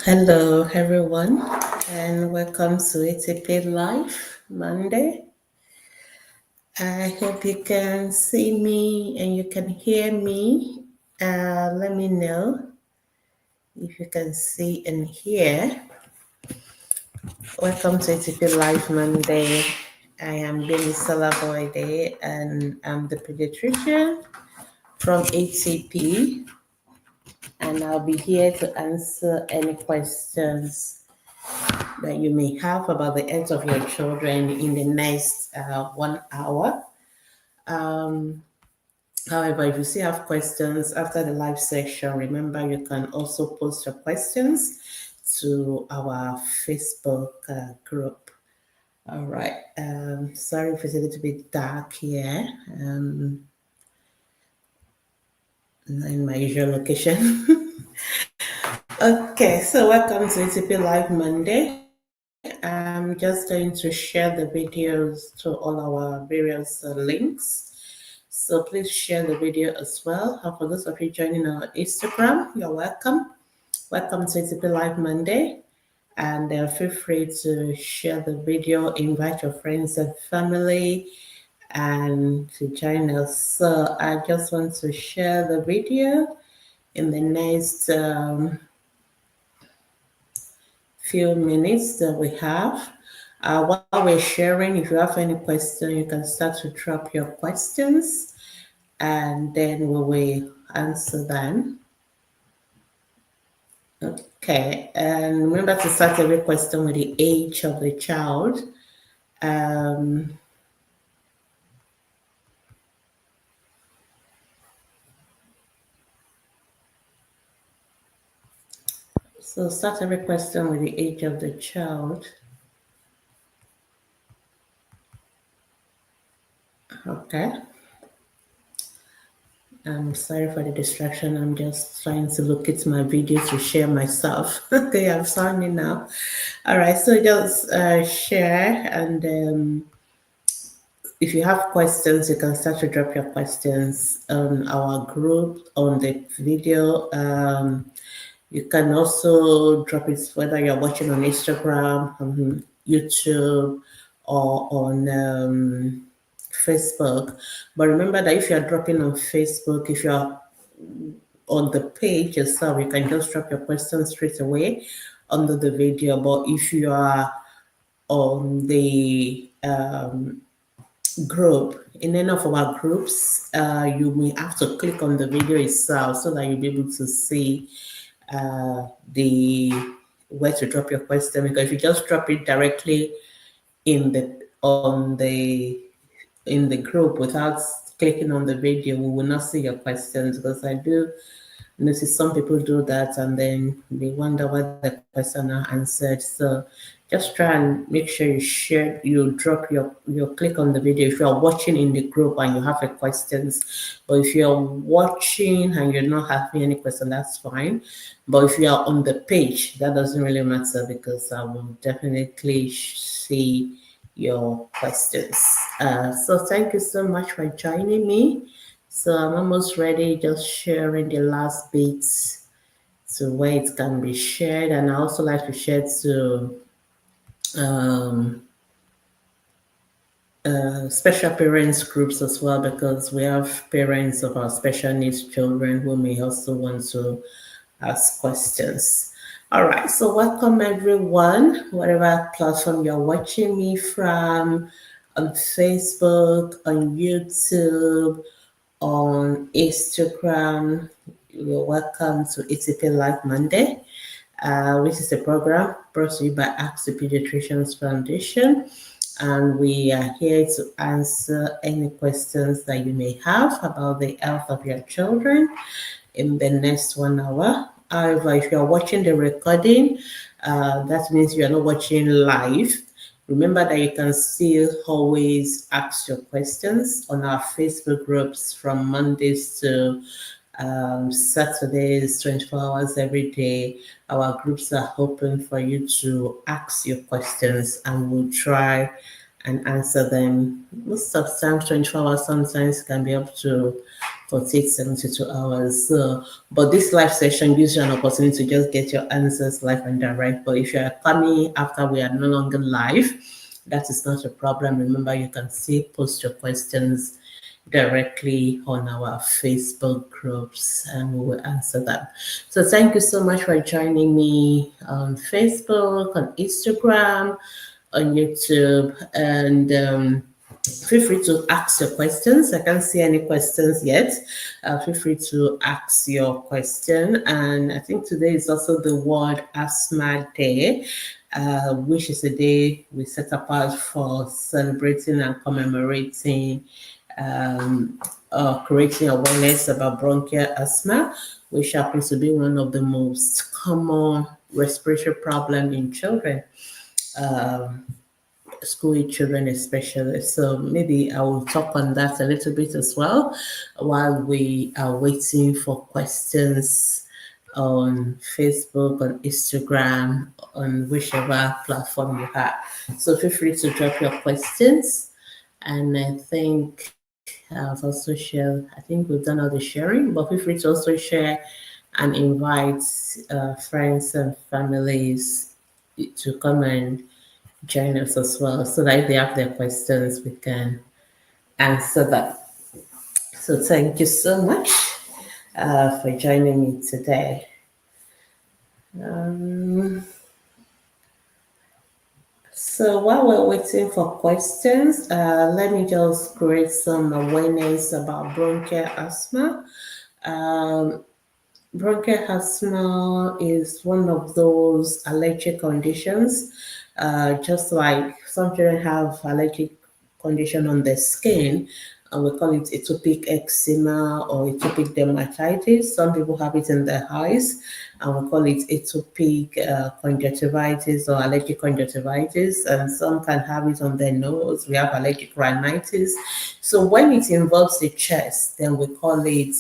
Hello, everyone, and welcome to Atp Live Monday. I hope you can see me and you can hear me. Let me know if you can see and hear. Welcome to Atp Live Monday. I am Benny Salaboide, and I'm the pediatrician from ATP, and I'll be here to answer any questions that you may have about the health of your children in the next 1 hour. However, if you still have questions after the live session, remember you can also post your questions to our Facebook group. All right. Sorry if it's a little bit dark here. Not in my usual location. Okay, so welcome to ATP Live Monday. I'm just going to share the videos to all our various links. So please share the video as well. And for those of you joining our Instagram, you're welcome. Welcome to ATP Live Monday. And feel free to share the video, invite your friends and family, and to join us. So I just want to share the video in the next few minutes that we have. While we're sharing, if you have any question, you can start to drop your questions and then we will answer them. Okay, and remember to start every question with the age of the child. So start every question with the age of the child. Okay. I'm sorry for the distraction. I'm just trying to look at my video to share myself. Okay, I'm signing now. All right, so just share, and if you have questions, you can start to drop your questions on our group on the video. You can also drop it whether you're watching on Instagram, on YouTube, or on Facebook. But remember that if you're dropping on Facebook, if you're on the page yourself, you can just drop your questions straight away under the video. But if you are on the group, in any of our groups, you may have to click on the video itself so that you'll be able to see the where to drop your question. Because if you just drop it directly in the group without clicking on the video, we will not see your questions, because I do notice some people do that and then they wonder why the question are answered. So just try and make sure you drop your click on the video if you're watching in the group and you have a questions. But if you're watching and you're not having any question, that's fine. But if you are on the page, that doesn't really matter, because I will definitely see your questions. So thank you so much for joining me. So I'm almost ready, just sharing the last bits to where it can be shared. And I also like to share to special parents groups as well, because we have parents of our special needs children who may also want to ask questions. All right, so welcome everyone, whatever platform you're watching me from, on Facebook, on YouTube, on Instagram. You're welcome to ATP Live Monday, which is a program brought to you by Atp Pediatrician's Foundation. And we are here to answer any questions that you may have about the health of your children in the next 1 hour. However, if you're watching the recording, that means you're not watching live. Remember that you can still always ask your questions on our Facebook groups from Mondays to Saturdays, 24 hours every day. Our groups are open for you to ask your questions, and we'll try and answer them. Most of the time, 24 hours, sometimes can be up to takes 72 hours. So, but this live session gives you an opportunity to just get your answers live and direct. But if you are coming after we are no longer live, that is not a problem. Remember, you can still post your questions directly on our Facebook groups and we will answer them. So thank you so much for joining me on Facebook, on Instagram, on YouTube, and feel free to ask your questions. I can't see any questions yet. Feel free to ask your question. And I think today is also the World Asthma Day, which is a day we set apart for celebrating and commemorating creating awareness about bronchial asthma, which happens to be one of the most common respiratory problem in children. School children especially. So maybe I will talk on that a little bit as well while we are waiting for questions on Facebook, on Instagram, on whichever platform you have. So feel free to drop your questions. And I think I've also shared, I think we've done all the sharing, but feel free to also share and invite friends and families to come and join us as well, so that if they have their questions, we can answer them. So thank you so much for joining me today. So while we're waiting for questions, let me just create some awareness about bronchial asthma. Bronchial asthma is one of those allergic conditions, just like some children have allergic condition on their skin, and we call it atopic eczema or atopic dermatitis. Some people have it in their eyes, and we call it atopic conjunctivitis or allergic conjunctivitis, and some can have it on their nose. We have allergic rhinitis. So when it involves the chest, then we call it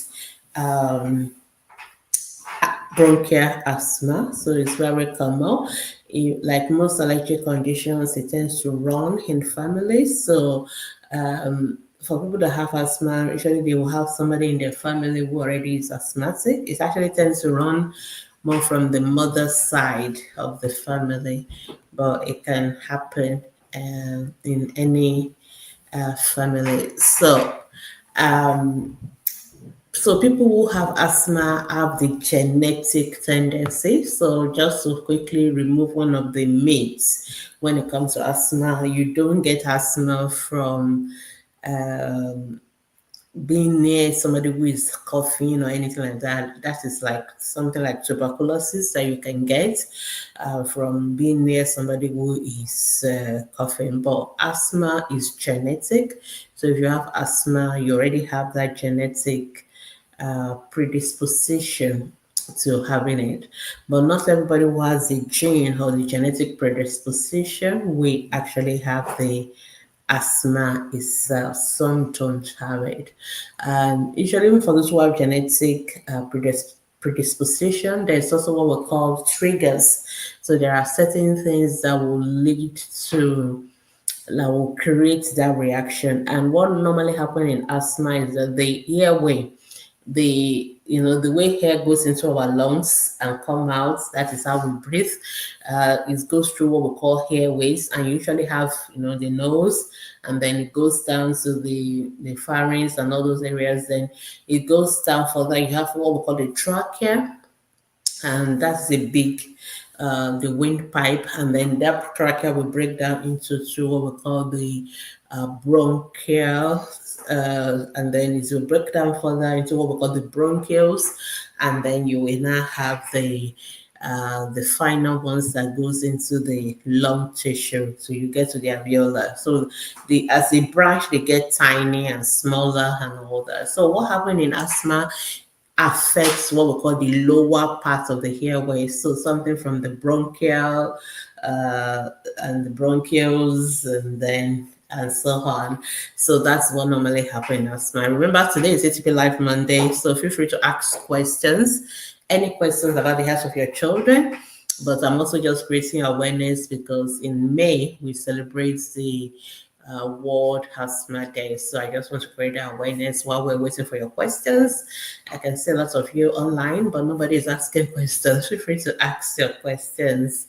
bronchial asthma. So it's very common. Like most allergic conditions, it tends to run in families. So for people that have asthma, usually they will have somebody in their family who already is asthmatic. It actually tends to run more from the mother's side of the family, but it can happen in any family. So people who have asthma have the genetic tendency. So just to quickly remove one of the myths when it comes to asthma, you don't get asthma from being near somebody who is coughing or anything like that. That is like something like tuberculosis that you can get from being near somebody who is coughing. But asthma is genetic. So if you have asthma, you already have that genetic predisposition to having it. But not everybody who has the gene or the genetic predisposition, we actually have the asthma itself. Some don't have it. Usually, even for those who have genetic predisposition, there's also what we call triggers. So there are certain things that will lead to that will create that reaction. And what normally happens in asthma is that the airway, the way air goes into our lungs and come out, that is how we breathe. It goes through what we call airways, and you usually have the nose, and then it goes down to the pharynx and all those areas. Then it goes down further. You have what we call the trachea, and that's the big the windpipe, and then that trachea will break down into what we call the bronchial, and then it will break down further into what we call the bronchioles, and then you will now have the final ones that goes into the lung tissue. So you get to the alveolar. So as they branch, they get tiny and smaller and all that. So what happens in asthma affects what we call the lower part of the airway. So something from the bronchial and the bronchioles, and so on. So that's what normally happens in asthma. Remember, today is Atp Live Monday, so feel free to ask questions. Any questions about the health of your children, but I'm also just creating awareness because in May we celebrate the World Asthma Day. So I just want to create that awareness while we're waiting for your questions. I can see lots of you online, but nobody is asking questions. Feel free to ask your questions,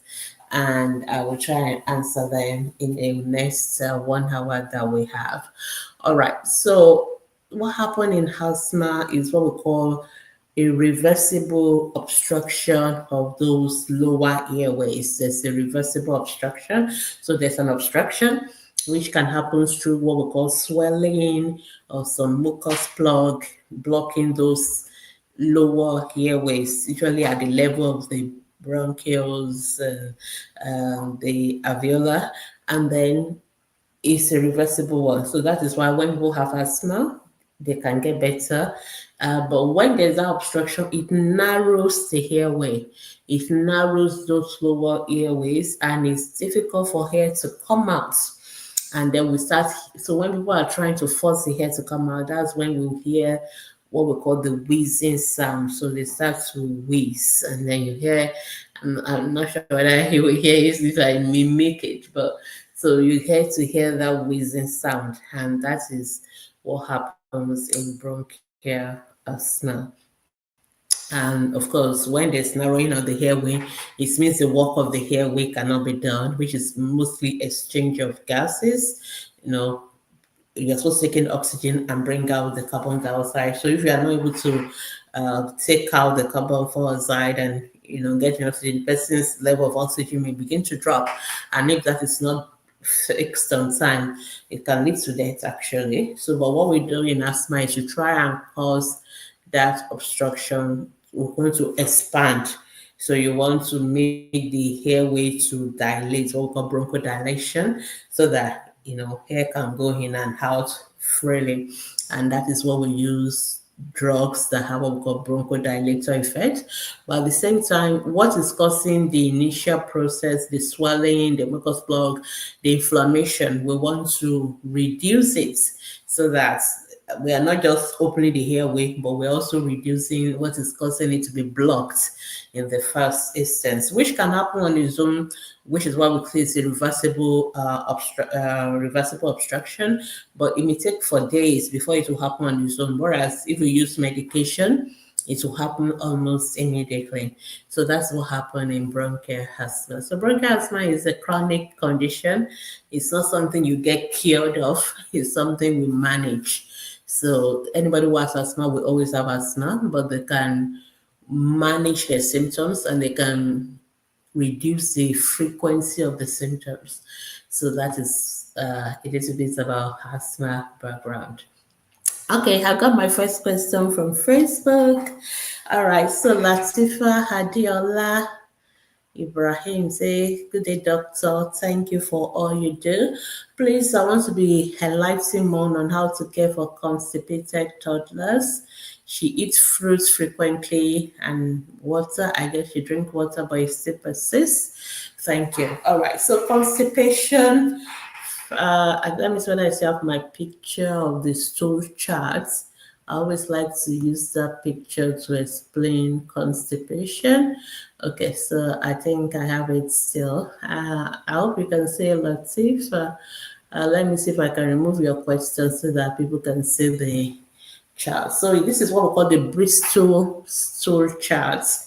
and I will try and answer them in the next 1 hour that we have. All right. So what happened in asthma is what we call a reversible obstruction of those lower airways. There's a reversible obstruction. So there's an obstruction which can happen through what we call swelling or some mucus plug blocking those lower airways, usually at the level of the bronchioles and the alveolar, and then it's a reversible one. So that is why when people have asthma, they can get better. But when there's that obstruction, it narrows the airway. It narrows those lower airways, and it's difficult for air to come out. And then we start. So when people are trying to force the air to come out, that's when we hear what we call the wheezing sound. So they start to wheeze, and then you hear. I'm not sure whether you will hear it if I mimic it, but so you get to hear that wheezing sound, and that is what happens in bronchial asthma. And of course, when there's narrowing of the airway, it means the work of the airway cannot be done, which is mostly exchange of gases. You know, you're supposed to take in oxygen and bring out the carbon dioxide. So if you are not able to take out the carbon dioxide and get oxygen, the person's level of oxygen may begin to drop. And if that is not fixed on time, it can lead to death actually. So, but what we do in asthma is to try and cause that obstruction. We're going to expand. So you want to make the airway to dilate, what we call bronchodilation, so that air can go in and out freely. And that is what we use drugs that have what we call bronchodilator effect. But at the same time, what is causing the initial process, the swelling, the mucus plug, the inflammation, we want to reduce it so that we are not just opening the airway, but we're also reducing what is causing it to be blocked in the first instance, which can happen on its own, which is why we say it's a reversible obstruction, but it may take for days before it will happen on its own. Whereas if we use medication, it will happen almost immediately. So that's what happened in bronchial asthma. So bronchial asthma is a chronic condition. It's not something you get cured of. It's something we manage. So anybody who has asthma will always have asthma, but they can manage their symptoms and they can reduce the frequency of the symptoms. So that is a little bit about asthma background. Okay, I got my first question from Facebook. All right, so Latifa Hadiola Ibrahim say, good day, doctor. Thank you for all you do. Please, I want to be enlightening more on how to care for constipated toddlers. She eats fruits frequently and water. I guess she drinks water, but it still persists. Thank you. All right, so constipation. Let me see when I see up my picture of the stool charts. I always like to use that picture to explain constipation. Okay, so I think I have it still. I hope you can see Latif. Let me see if I can remove your question so that people can see the chart. So this is what we call the Bristol stool charts.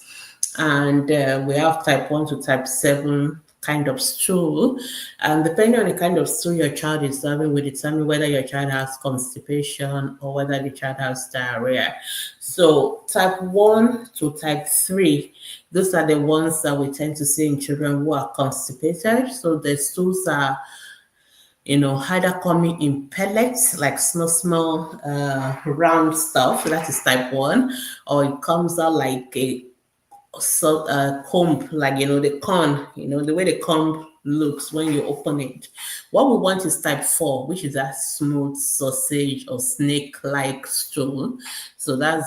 And we have type 1 to type 7 kind of stool, and depending on the kind of stool your child is having will determine whether your child has constipation or whether the child has diarrhea. So type 1 to type 3, those are the ones that we tend to see in children who are constipated. So the stools are either coming in pellets, like small round stuff, that is type 1, or it comes out like a comb, like the corn, the way the comb looks when you open it. What we want is type 4, which is that smooth sausage or snake-like stool. So that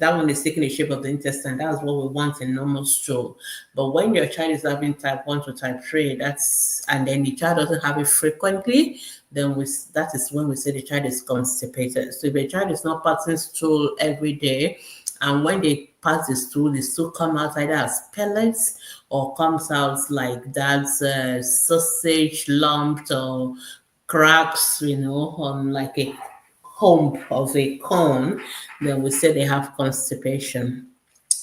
one is taking the shape of the intestine. That's what we want in normal stool. But when your child is having type 1 to type 3, and then the child doesn't have it frequently, then that is when we say the child is constipated. So if a child is not passing stool every day, and when they pass the stool come out either as pellets or comes out like that sausage lump or cracks, on like a hump of a cone, then we say they have constipation.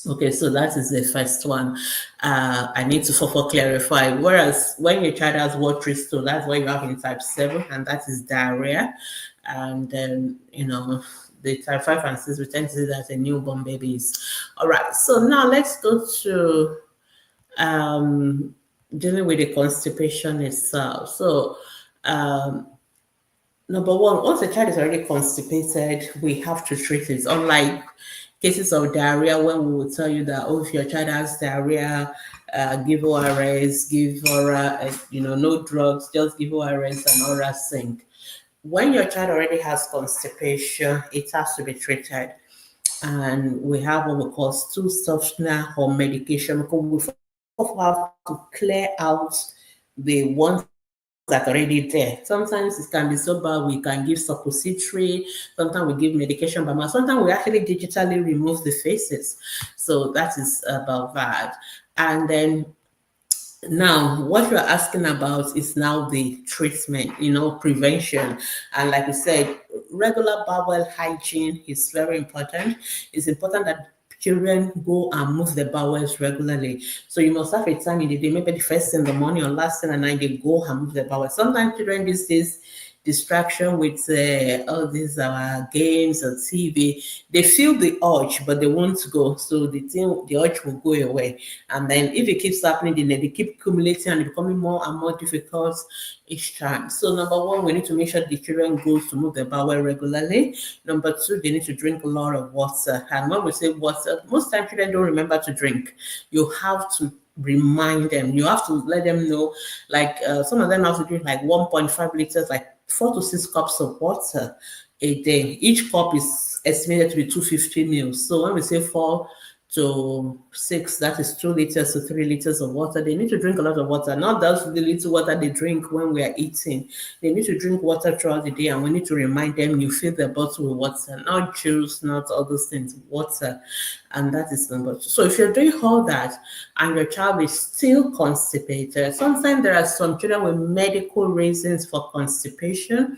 Okay, so that is the first one. I need to further clarify. Whereas when your child has watery stool, that's what you have in type 7, and that is diarrhea. And then, the type 5 and 6, we tend to see that in newborn babies. All right, so now let's go to dealing with the constipation itself. So, number one, once the child is already constipated, we have to treat it. Unlike cases of diarrhea, when we will tell you that, oh, if your child has diarrhea, give ORS, give oral, no drugs, just give ORS and oral zinc. When your child already has constipation, it has to be treated. And we have what we call stool softener or medication, because we have to clear out the ones that are already there. Sometimes it can be so bad, we can give suppository, sometimes we give medication by mouth, sometimes we actually digitally remove the faces. So that is about that. And then now, what you're asking about is now the treatment, prevention. And like we said, regular bowel hygiene is very important. It's important that children go and move their bowels regularly. So you must have a time in the day, maybe the first thing in the morning or last thing at night, they go and move their bowels. Sometimes children these days, distraction with all these games or TV, they feel the urge, but they won't go. So the urge will go away. And then if it keeps happening, then they keep accumulating and becoming more and more difficult each time. So number one, we need to make sure the children go to move their bowel regularly. Number two, they need to drink a lot of water. And when we say water, most times children don't remember to drink. You have to remind them. You have to let them know, like some of them have to drink like 1.5 liters, like 4 to 6 cups of water a day. Each cup is estimated to be 250 mils. So when we say 4 to 6, that is 2 liters to 3 liters of water. They need to drink a lot of water, not just the little water they drink when we are eating. They need to drink water throughout the day, and we need to remind them, you fill the bottle with water, not juice, not all those things, water. And that is number two. So if you're doing all that and your child is still constipated, sometimes there are some children with medical reasons for constipation.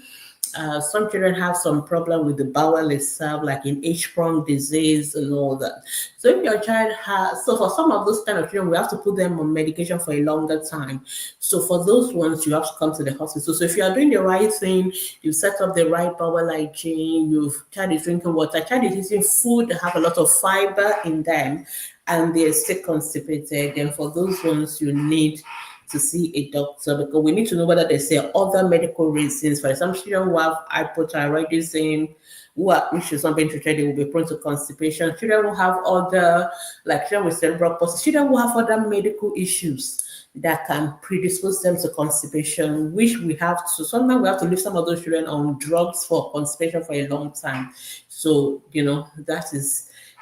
Some children have some problem with the bowel itself, like in H-prong disease and all that. So if your child has, so for some of those kind of children, we have to put them on medication for a longer time. So for those ones, you have to come to the hospital. So if you are doing the right thing, you set up the right bowel hygiene, child is drinking water, child is eating food that have a lot of fiber in them, and they're still constipated, then for those ones, you need to see a doctor, because we need to know whether there's other medical reasons. For example, children who have hypothyroidism, which is not being treated, they will be prone to constipation. Children who have other, like children with cerebral palsy, children who have other medical issues that can predispose them to constipation, which we have to, sometimes we have to leave some of those children on drugs for constipation for a long time. So,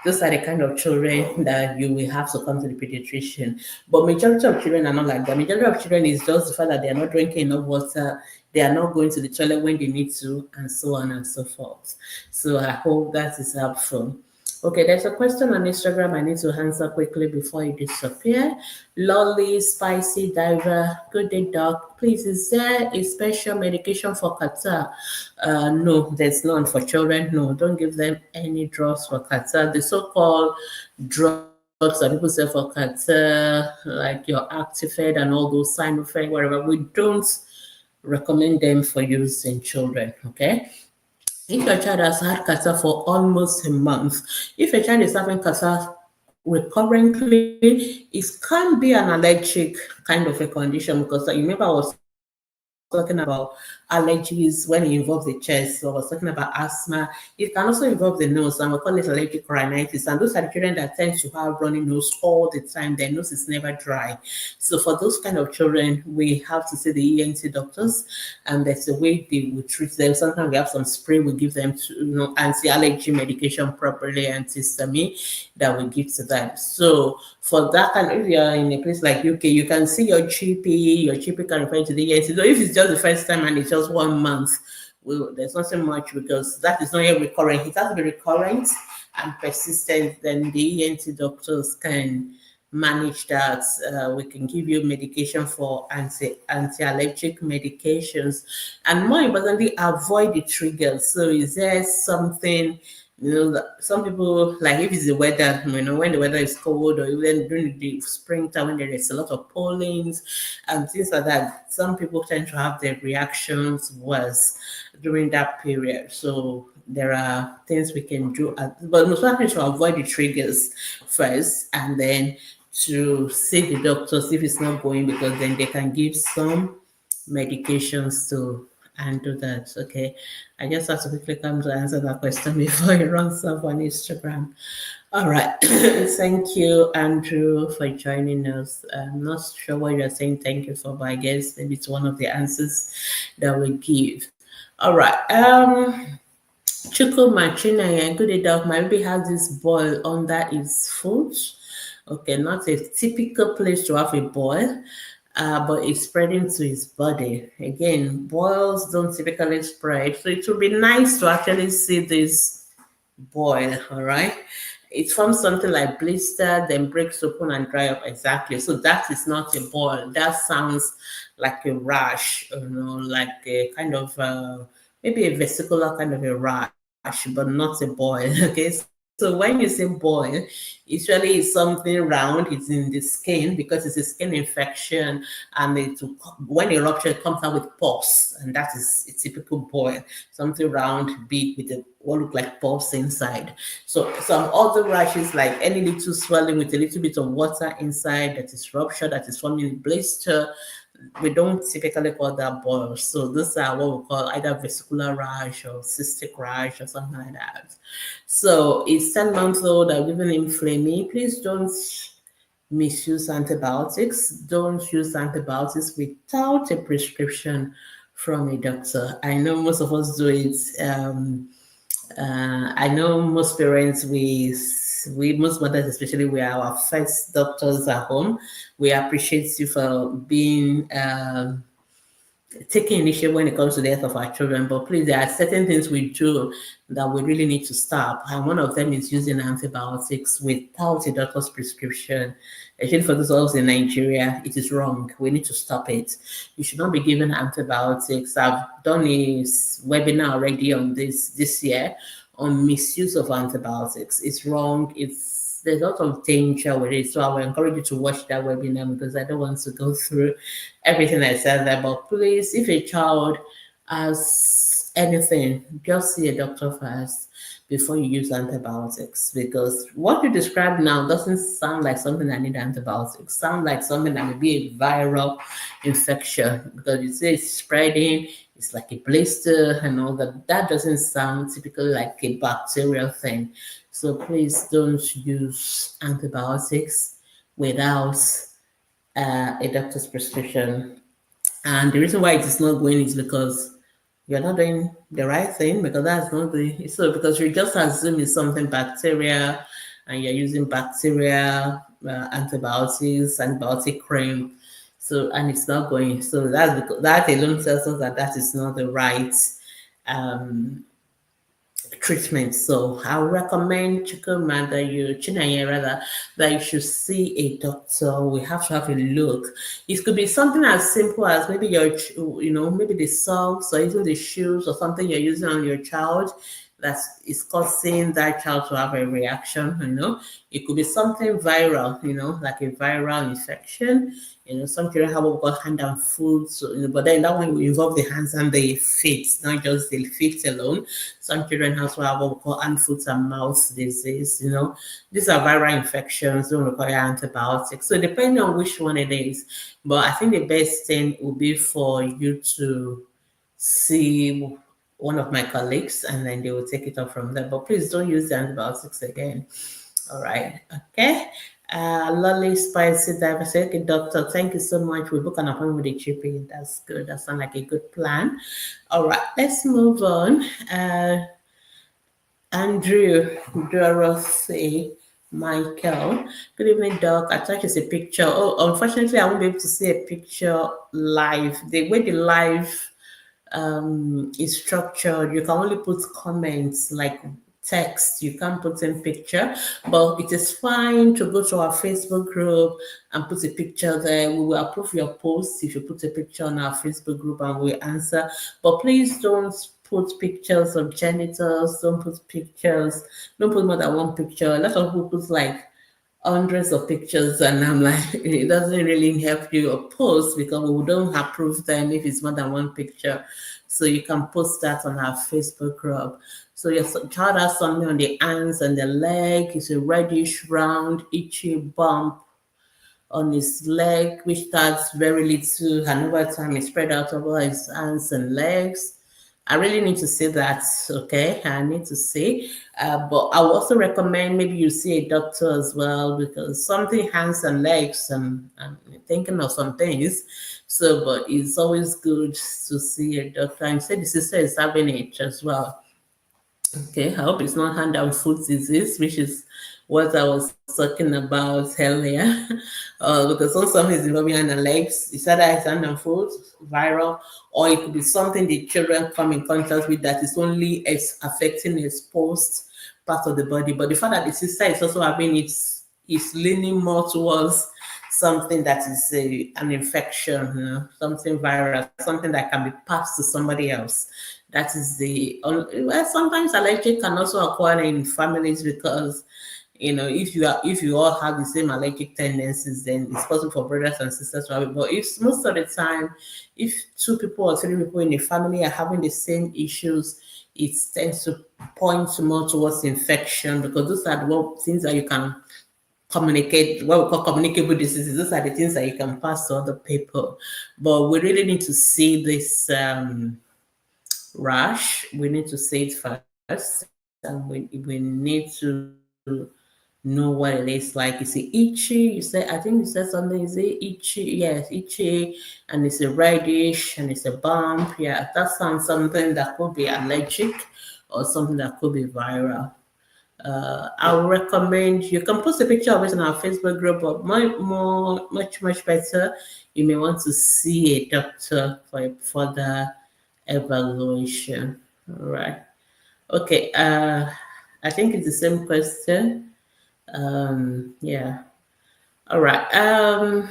those are the kind of children that you will have to come to the pediatrician. But majority of children are not like that. Majority of children is just the fact that they are not drinking enough water, they are not going to the toilet when they need to, and so on and so forth. So I hope that is helpful. Okay, there's a question on Instagram I need to answer quickly before you disappear. Lolly, Spicy Diver, good day, doc. Please, is there a special medication for catarrh? No, there's none for children. No, don't give them any drugs for catarrh. The so-called drugs that people say for catarrh, like your Actifed and all those Sinofed, whatever, we don't recommend them for use in children, okay? If your child has had catarrh for almost a month, if a child is having catarrh recurrently, it can be an allergic kind of a condition, because you remember I was talking about allergies when it involves the chest. So I was talking about asthma. It can also involve the nose, and we call it allergic rhinitis. And those are the children that tend to have runny nose all the time. Their nose is never dry. So for those kind of children, we have to see the ENT doctors, and there's a way they will treat them. Sometimes we have some spray we give them to, anti-allergy medication properly, antihistamine that we give to them. So for that, and if you're in a place like UK, you can see your GP. Your GP can refer to the ENT. So if it's just the first time and it's just 1 month, well, there's not so much, because that is not yet recurrent. It has to be recurrent and persistent. Then the ENT doctors can manage that. We can give you medication for anti-allergic medications, and more importantly, avoid the triggers. So, is there something, some people, like if it's the weather, when the weather is cold, or even during the springtime when there is a lot of pollens and things like that, some people tend to have their reactions worse during that period. So there are things we can do, but most likely to avoid the triggers first, and then to see the doctors if it's not going, because then they can give some medications to handle that. Okay, I just have to quickly come to answer that question before it runs off on Instagram. All right, thank you, Andrew, for joining us. I'm not sure what you're saying thank you for, but I guess maybe it's one of the answers that we give. All right. Chuko Machina, good day, doc. My baby has this boil under his foot. Okay, not a typical place to have a boil, but it's spreading to his body. Again, boils don't typically spread, so it would be nice to actually see this boil. All right, it forms something like blister, then breaks open and dry up. Exactly. So that is not a boil. That sounds like a rash, like a kind of maybe a vesicular kind of a rash, but not a boil. Okay. So when you say boil, usually it's something round. It's in the skin because it's a skin infection, and when it ruptures, it comes out with pus, and that is a typical boil. Something round, big with what look like pus inside. So some other rashes, like any little swelling with a little bit of water inside that is ruptured, that is forming a blister, we don't typically call that boils. So these are what we call either vesicular rash or cystic rash or something like that. So it's 10 months old. I've given him Flammy. Please don't misuse antibiotics. Don't use antibiotics without a prescription from a doctor. I know most of us do it. I know most parents, most mothers especially, we are our first doctors at home. We appreciate you for being taking initiative when it comes to the health of our children. But please, there are certain things we do that we really need to stop. And one of them is using antibiotics without a doctor's prescription. Actually, for those of us in Nigeria, it is wrong. We need to stop it. You should not be given antibiotics. I've done a webinar already on this year on misuse of antibiotics. It's wrong. There's a lot of danger with it. So I will encourage you to watch that webinar, because I don't want to go through everything I said there. But please, if a child has anything, just see a doctor first before you use antibiotics, because what you describe now doesn't sound like something that needs antibiotics. It sounds like something that may be a viral infection, because you say it's spreading, it's like a blister and all that. That doesn't sound typically like a bacterial thing. So please don't use antibiotics without a doctor's prescription. And the reason why it is not going is because you're not doing the right thing, because that's not the so because you just assume it's something bacteria, and you're using bacteria antibiotics, antibiotic cream. So, and it's not going. So that's because that alone tells us that is not the right treatment. So I would recommend Chinaya, that you should see a doctor. We have to have a look. It could be something as simple as maybe maybe the socks or even the shoes or something you're using on your child that is causing that child to have a reaction. It could be something viral, like a viral infection. Some children have what we call hand and foot, but then that one will involve the hands and the feet, not just the feet alone. Some children also have what we call hand, foot, and mouth disease. These are viral infections, don't require antibiotics. So depending on which one it is, but I think the best thing would be for you to see one of my colleagues, and then they will take it up from there. But please don't use the antibiotics again. All right. Okay. Lolly Spicy Diversity. Okay, doctor, thank you so much. We book an appointment with the GP. That's good. That sounds like a good plan. All right. Let's move on. Andrew Dorothy Michael. Good evening, Doc. I thought it's a picture. Oh, unfortunately, I won't be able to see a picture live. The way the live is structured, you can only put comments, like text. You can't put in picture, but it is fine to go to our Facebook group and put a picture there. We will approve your post if you put a picture on our Facebook group and we'll answer. But please don't put pictures of genitals, don't put more than one picture. A lot of people put like hundreds of pictures, and I'm like, it doesn't really help you post because we don't approve them if it's more than one picture. So you can post that on our Facebook group. So your child has something on the hands and the leg. It's a reddish, round, itchy bump on his leg, which starts very little, and over time it spread out over his hands and legs. I really need to see that, okay? I need to see. But I would also recommend maybe you see a doctor as well, because something hands and legs, and I'm thinking of some things. So, but it's always good to see a doctor. And say the sister is having it as well. Okay, I hope it's not hand and foot disease, which is what I was talking about earlier. Because when something is involving hand and legs, it's either it's hand and foot, viral, or it could be something the children come in contact with that is only affecting exposed part of the body. But the fact that the sister is also having it is leaning more towards something that is an infection, something viral, something that can be passed to somebody else. That is well, sometimes allergic can also occur in families because if you all have the same allergic tendencies, then it's possible for brothers and sisters to have it. But if most of the time, if 2 people or 3 people in the family are having the same issues, it tends to point more towards infection, because those are the things that you can communicate, what we call communicable diseases. Those are the things that you can pass to other people. But we really need to see this rash. We need to see it first, and we need to know what it is like. Is it itchy? I think you said something. Is it itchy? Yes, itchy, and it's a reddish, and it's a bump. Yeah, that sounds something that could be allergic or something that could be viral. I would recommend you can post a picture of it on our Facebook group, but much better, you may want to see a doctor for a further evaluation. All right. Okay. I think it's the same question. Yeah. All right.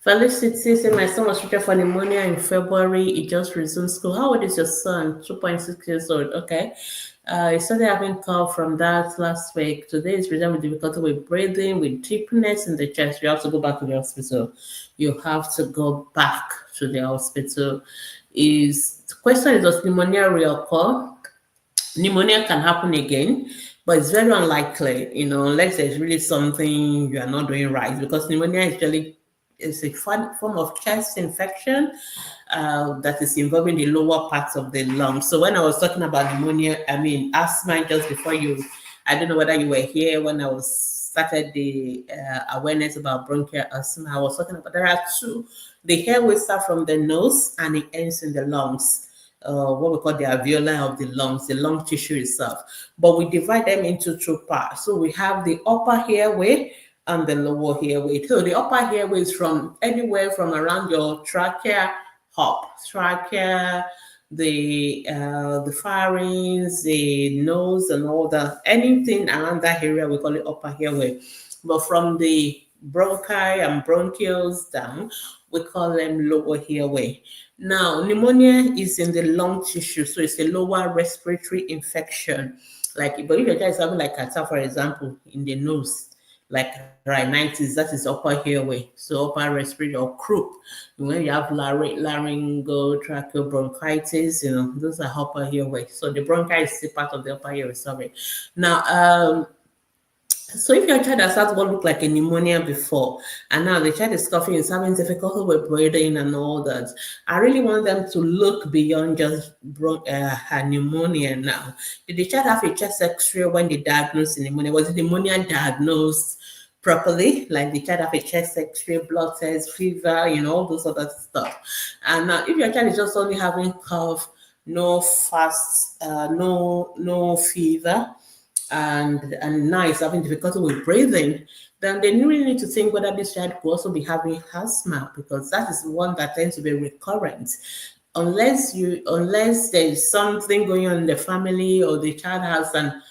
Felicity said, my son was treated for pneumonia in February. He just resumed school. How old is your son? 2.6 years old. Okay. He started having cough from that last week. Today is presenting with difficulty with breathing, with deepness in the chest. You have to go back to the hospital. You have to go back to the hospital. The question is, does pneumonia reoccur? Pneumonia can happen again, but it's very unlikely, unless there's really something you are not doing right, because pneumonia is a form of chest infection that is involving the lower parts of the lungs. So when I was talking about pneumonia, I mean asthma, just before I don't know whether you were here when I started the awareness about bronchial asthma. I was talking about there are 2. The airway starts from the nose and it ends in the lungs. What we call the alveoli of the lungs, the lung tissue itself. But we divide them into 2 parts. So we have the upper airway and the lower airway. So the upper airway is from anywhere from around your trachea up. Trachea, the pharynx, the nose, and all that. Anything around that area, we call it upper airway. But from the bronchi and bronchioles down, we call them lower airway. Now, pneumonia is in the lung tissue, so it's a lower respiratory infection. But if your child is having like catarrh, for example, in the nose, like rhinitis, that is upper airway, so upper respiratory, or croup. When you have laryngeal tracheobronchitis, those are upper airway. So the bronchi is still part of the upper airway. Sorry. Now, so if your child has had what looked like a pneumonia before, and now the child is coughing, is having difficulty with breathing and all that, I really want them to look beyond just pneumonia now. Did the child have a chest x-ray when they diagnosed pneumonia? Was the pneumonia diagnosed properly? Like the child have a chest x-ray, blood test, fever, all those other stuff. And now if your child is just only having cough, no fast, no fever, and now it's having difficulty with breathing, then they really need to think whether this child could also be having asthma, because that is one that tends to be recurrent. unless there's something going on in the family, or the child has an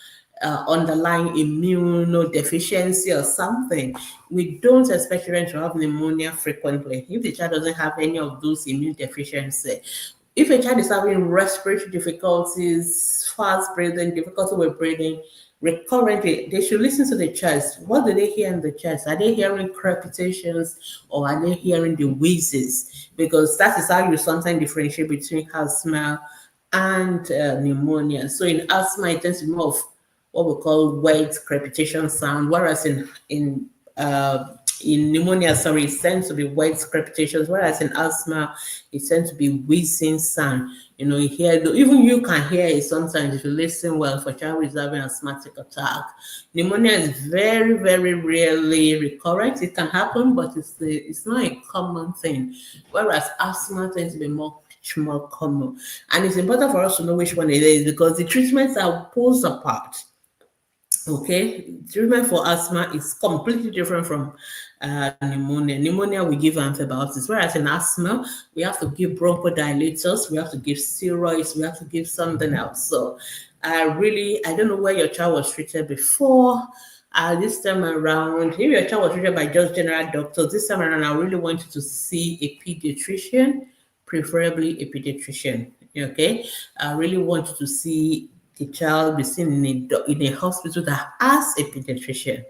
underlying immunodeficiency or something, we don't expect children to have pneumonia frequently. If the child doesn't have any of those immune deficiency, if a child is having respiratory difficulties, fast breathing, difficulty with breathing recurrently, they should listen to the chest. What do they hear in the chest? Are they hearing crepitations, or are they hearing the wheezes? Because that is how you sometimes differentiate between asthma and pneumonia. So in asthma, it tends to be more of what we call wet crepitation sound, whereas in pneumonia, sorry, it tends to be wet crepitations, whereas in asthma, it tends to be wheezing sound. You hear, even you can hear it sometimes if you listen well for a child who is having asthmatic attack. Pneumonia is very, very rarely recurrent. It can happen, but it's not a common thing, whereas asthma tends to be much more common. And it's important for us to know which one it is, because the treatments are poles apart. Okay, treatment for asthma is completely different from pneumonia. Pneumonia, we give antibiotics, whereas in asthma, we have to give bronchodilators, we have to give steroids, we have to give something else. So, I don't know where your child was treated before. This time around, if your child was treated by just general doctors, this time around, I really want you to see a pediatrician, preferably a pediatrician. Okay, I really want you to see the child be seen in a hospital that has a pediatrician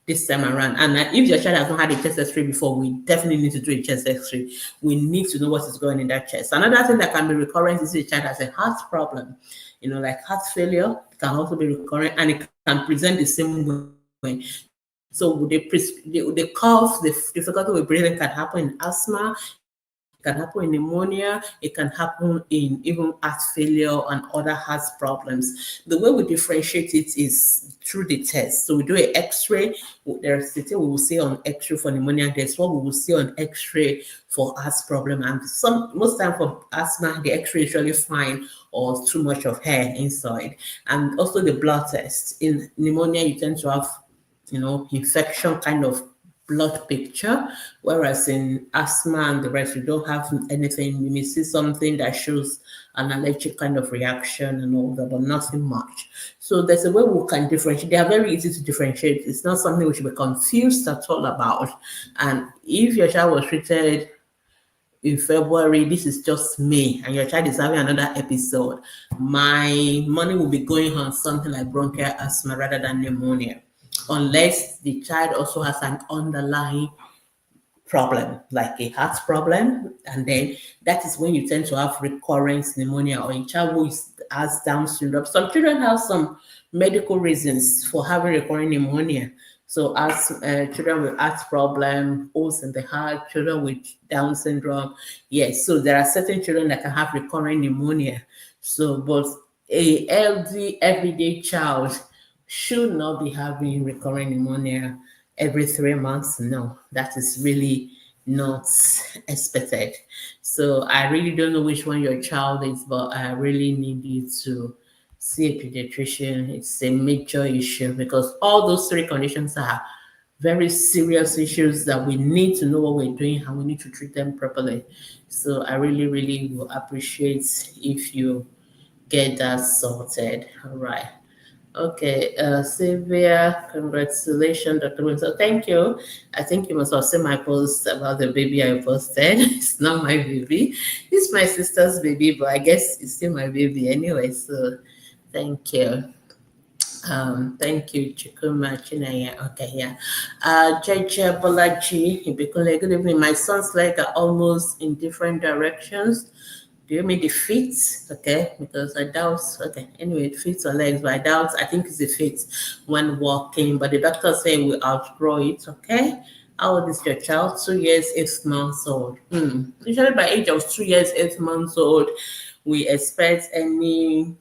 this time around. And if your child has not had a chest X-ray before, we definitely need to do a chest X-ray. We need to know what is going on in that chest. Another thing that can be recurrent is if the child has a heart problem, like heart failure can also be recurrent, and it can present the same way. So the cough, the difficulty with breathing can happen in asthma, it can happen in pneumonia, it can happen in even heart failure and other heart problems. The way we differentiate it is through the test. So we do an X-ray. There's the thing we will see on X-ray for pneumonia. There's what we will see on X-ray for heart problem. And most time for asthma, the X-ray is really fine, or too much of hair inside. And also the blood test. In pneumonia, you tend to have infection kind of blood picture, whereas in asthma and the rest, you don't have anything. You may see something that shows an allergic kind of reaction and all that, but nothing much. So there's a way we can differentiate. They are very easy to differentiate. It's not something we should be confused at all about. And if your child was treated in February, this is just May, and your child is having another episode, my money will be going on something like bronchial asthma rather than pneumonia, unless the child also has an underlying problem, like a heart problem, and then that is when you tend to have recurrent pneumonia, or a child who has Down syndrome. Some children have some medical reasons for having recurrent pneumonia. So as children with heart problem, holes in the heart, children with Down syndrome, yes. So there are certain children that can have recurrent pneumonia. So, but a healthy everyday child should not be having recurrent pneumonia every 3 months. No, that is really not expected. So I really don't know which one your child is, but I really need you to see a pediatrician. It's a major issue, because all those three conditions are very serious issues that we need to know what we're doing, and we need to treat them properly. So I really, really will appreciate if you get that sorted. All right. Okay, Sylvia, congratulations, Dr. Winsor. Thank you. I think you must have seen my post about the baby I posted. It's not my baby. It's my sister's baby, but I guess it's still my baby anyway. So thank you. Thank you, Chikuma Chinaya. Okay, yeah. Jaja Bolaji, Ibikunle, good evening. My son's legs are almost in different directions. Do you mean the feet? Okay, because I doubt. Okay, anyway, feet or legs, but I doubt. I think it's the feet when walking. But the doctor say we outgrow it. Okay. How old is your child? 2 years, 8 months old. Usually by age of 2 years, 8 months old, we expect any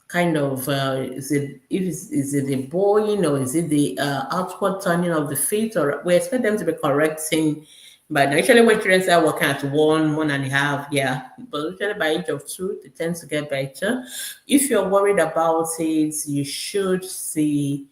kind of is it the bowing, or is it the outward turning of the feet, or we expect them to be correcting by now. Usually when children start working at 1.5, yeah, but usually by age of 2 it tends to get better. If you're worried about it, you should see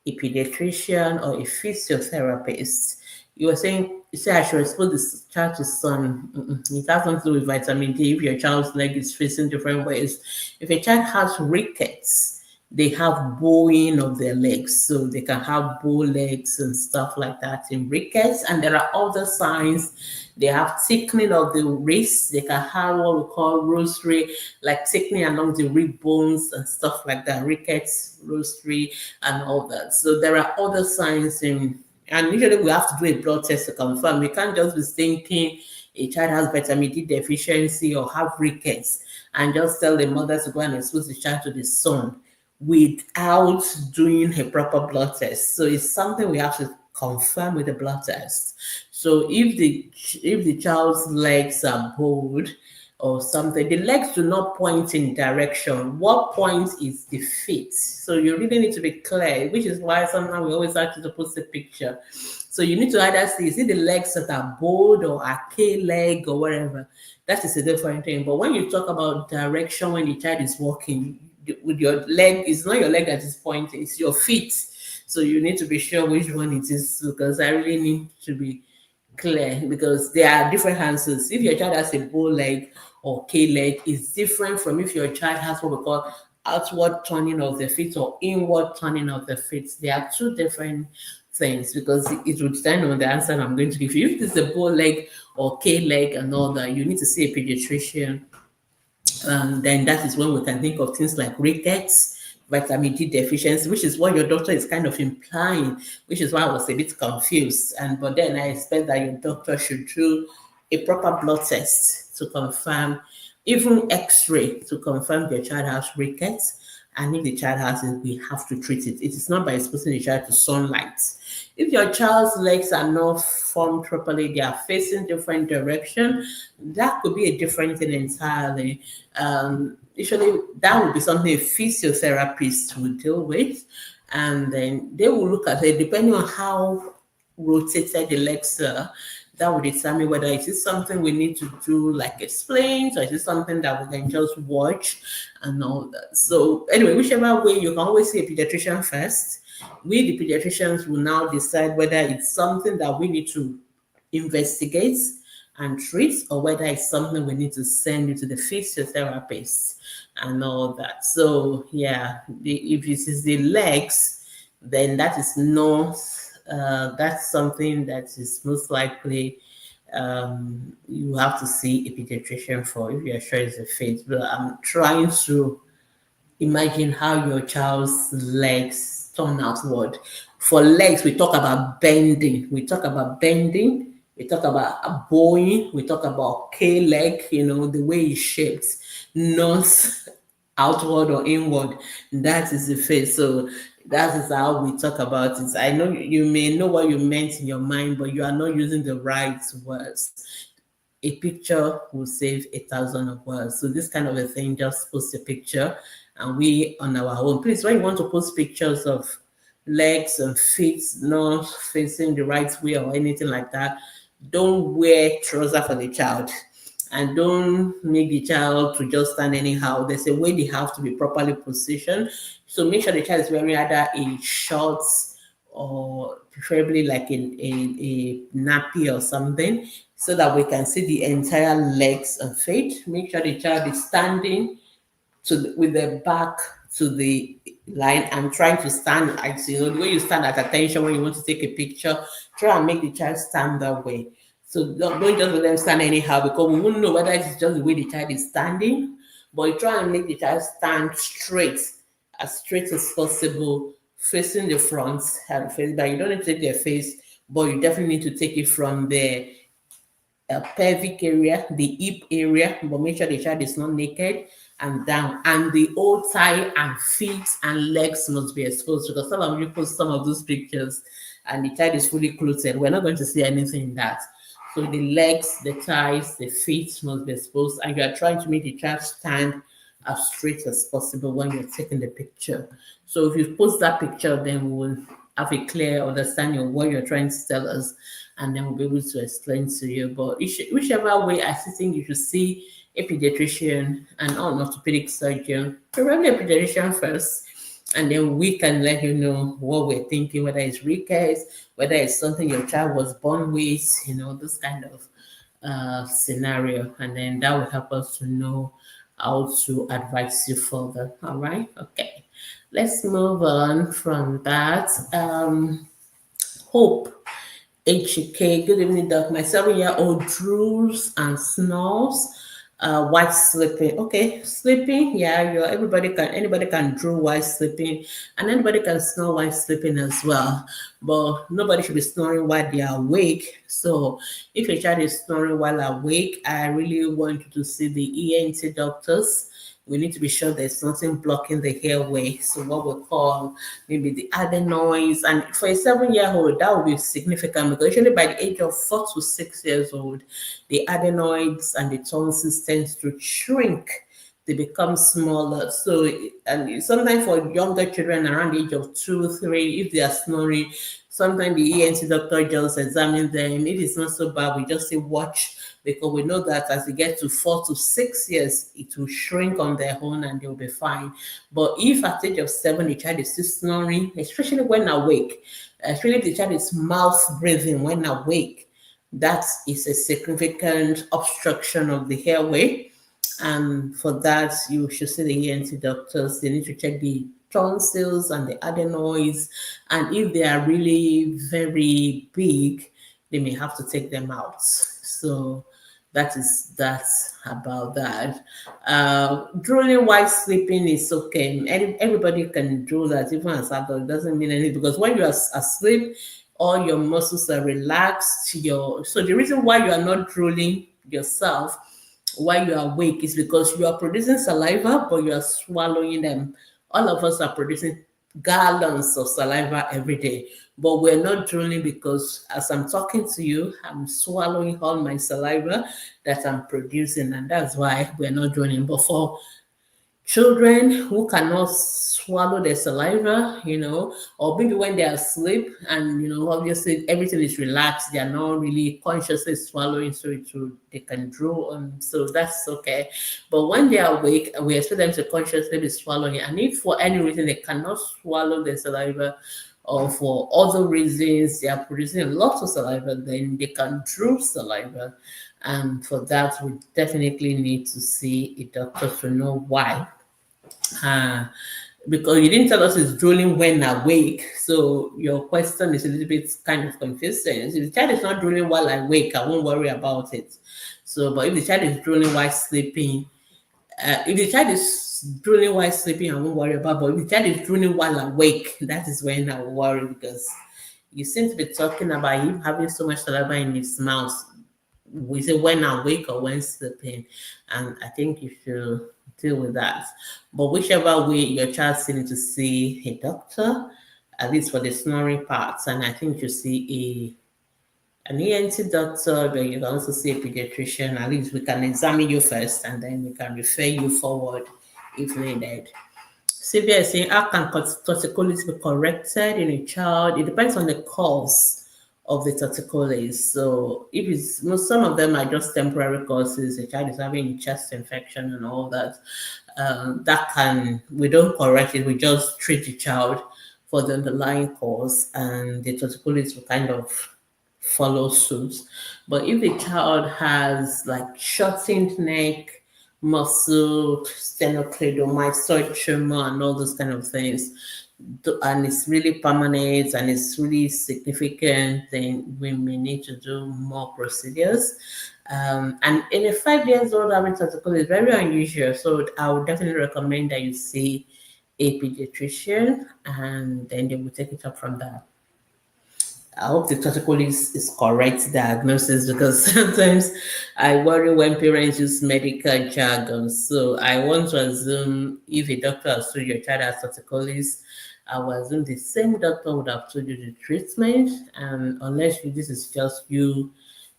a pediatrician or a physiotherapist. You were saying you say I should expose this child to sun. It has nothing to do with vitamin D. If your child's leg is facing different ways, if a child has rickets, they have bowing of their legs, so they can have bow legs and stuff like that in rickets. And there are other signs. They have thickening of the wrist. They can have what we call rosary, like thickening along the rib bones and stuff like that. Rickets, rosary, and all that. So there are other signs in. And usually we have to do a blood test to confirm. We can't just be thinking a child has vitamin D deficiency or have rickets and just tell the mother to go and expose the child to the sun without doing a proper blood test. So it's something we have to confirm with the blood test. So if the child's legs are bowed or something, the legs do not point in direction. What points is the feet. So you really need to be clear, which is why sometimes we always ask you to post a picture. So you need to either see, is it the legs that are bowed or a K leg or whatever? That is a different thing. But when you talk about direction when your child is walking, with your leg, it's not your leg that is pointing, it's your feet. So you need to be sure which one it is, because I really need to be clear, because there are different answers. If your child has a bow leg or K leg, is different from if your child has what we call outward turning of the feet or inward turning of the feet. They are two different things, because it would depend on the answer I'm going to give you. If it's a bow leg or K leg and all that, you need to see a pediatrician. Then that is when we can think of things like rickets, vitamin D deficiency, which is what your doctor is kind of implying, which is why I was a bit confused. But then I expect that your doctor should do a proper blood test to confirm, even X-ray to confirm your child has rickets. And if the child has it, we have to treat it. It is not by exposing the child to sunlight. If your child's legs are not formed properly, they are facing different direction, that could be a different thing entirely. Usually, that would be something a physiotherapist would deal with, and then they will look at it depending on how rotated the legs are. That would determine whether it is something we need to do, like explain, or is it something that we can just watch and all that. So anyway, whichever way, you can always see a pediatrician first. We, the pediatricians, will now decide whether it's something that we need to investigate and treat, or whether it's something we need to send you to the physiotherapist and all that. So yeah, if it is the legs, then that is not, that's something that is most likely you have to see a pediatrician for, if you're sure it's a fit. But I'm trying to imagine how your child's legs turn outward. For legs, we talk about bending. We talk about bending. We talk about a bowing. We talk about K leg, the way it's shaped, not outward or inward. That is the face. So that is how we talk about it. I know you may know what you meant in your mind, but you are not using the right words. A picture will save 1,000 of words. So this kind of a thing, just post a picture, and we on our own. Please, when you want to post pictures of legs and feet not facing the right way or anything like that, don't wear trouser for the child, and don't make the child to just stand anyhow. There's a way they have to be properly positioned. So make sure the child is wearing either a shorts or preferably like a nappy or something, so that we can see the entire legs and feet. Make sure the child is standing with the back to the line and trying to stand the way you stand at attention when you want to take a picture. Try and make the child stand that way. So don't just let them stand anyhow, because we won't know whether it's just the way the child is standing. But you try and make the child stand straight as possible, facing the front and face back. You don't need to take their face, but you definitely need to take it from the pelvic area, the hip area, but make sure the child is not naked, and down. And the whole thigh and feet and legs must be exposed, because some of you post some of those pictures and the child is fully clothed. We're not going to see anything in that. So the legs, the thighs, the feet must be exposed, and you are trying to make the child stand as straight as possible when you're taking the picture. So if you post that picture, then we will have a clear understanding of what you're trying to tell us, and then we'll be able to explain to you. But whichever way, I think you should see a pediatrician and an orthopedic surgeon, probably a pediatrician first, and then we can let you know what we're thinking, whether it's rickets, whether it's something your child was born with, this kind of scenario, and then that will help us to know how to advise you further. All right, okay. Let's move on from that. Hope HK, good evening, Doc. My 7-year-old drools and snores while sleeping. Okay, sleeping, yeah, anybody can drool while sleeping, and anybody can snore while sleeping as well. But nobody should be snoring while they are awake. So if your child is snoring while awake, I really want you to see the ENT doctors. We need to be sure there's nothing blocking the airway. So what we call maybe the adenoids. And for a 7-year-old, that will be significant because usually by the age of 4 to 6 years old, the adenoids and the tonsils tend to shrink. They become smaller. So, and sometimes for younger children around the age of 2, 3, if they are snoring, sometimes the ENT doctor just examine them. If it's not so bad, we just say watch, because we know that as they get to 4 to 6 years, it will shrink on their own and they'll be fine. But if at the age of 7, the child is still snoring, especially when awake, especially if the child is mouth breathing when awake, that is a significant obstruction of the airway. And for that, you should see the ENT doctors. They need to check the tonsils and the adenoids. And if they are really very big, they may have to take them out. So that's about that. Drooling while sleeping is okay. Everybody can do that, even as adult. It doesn't mean anything, because when you're asleep, all your muscles are relaxed. So the reason why you are not drooling yourself while you're awake is because you are producing saliva, but you are swallowing them. All of us are producing gallons of saliva every day, but we're not drooling because as I'm talking to you, I'm swallowing all my saliva that I'm producing, and that's why we're not drooling. But for children who cannot swallow their saliva, or maybe when they're asleep and, obviously everything is relaxed, they're not really consciously swallowing, so they can drool, and so that's okay. But when they are awake, we expect them to consciously be swallowing, and if for any reason they cannot swallow their saliva, or for other reasons they are producing a lot of saliva, then they can drool saliva. And for that, we definitely need to see a doctor to know why. Because you didn't tell us it's drooling when awake, so your question is a little bit kind of confusing. If the child is not drooling while awake, I won't worry about it. So, but if the child is drooling while sleeping, if the child is drooling while sleeping, I won't worry about. But if the child is drooling while awake, that is when I will worry, because you seem to be talking about him having so much saliva in his mouth. We say when awake or when sleeping, and I think you should deal with that. But whichever way, your child still need to see a doctor, at least for the snoring parts, and I think you see an ENT doctor, but you can also see a pediatrician. At least we can examine you first, and then we can refer you forward if needed. Sylvia is saying, how can torticollis be corrected in a child? It depends on the cause of the torticollis. So if it's some of them are just temporary causes, the child is having a chest infection and all that, we don't correct it, we just treat the child for the underlying cause, and the torticollis will kind of follow suit. But if the child has like shortened neck, muscle, sternocleidomastoid tumor, and all those kind of things, and it's really permanent and it's really significant, then we may need to do more procedures. And in a 5 years old having torticollis is very unusual, so I would definitely recommend that you see a pediatrician, and then they will take it up from there. I hope the torticollis is correct diagnosis, because sometimes I worry when parents use medical jargon. So I want to assume if a doctor has told your child has torticollis, I will assume the same doctor would have told you the treatment. And unless this is just you,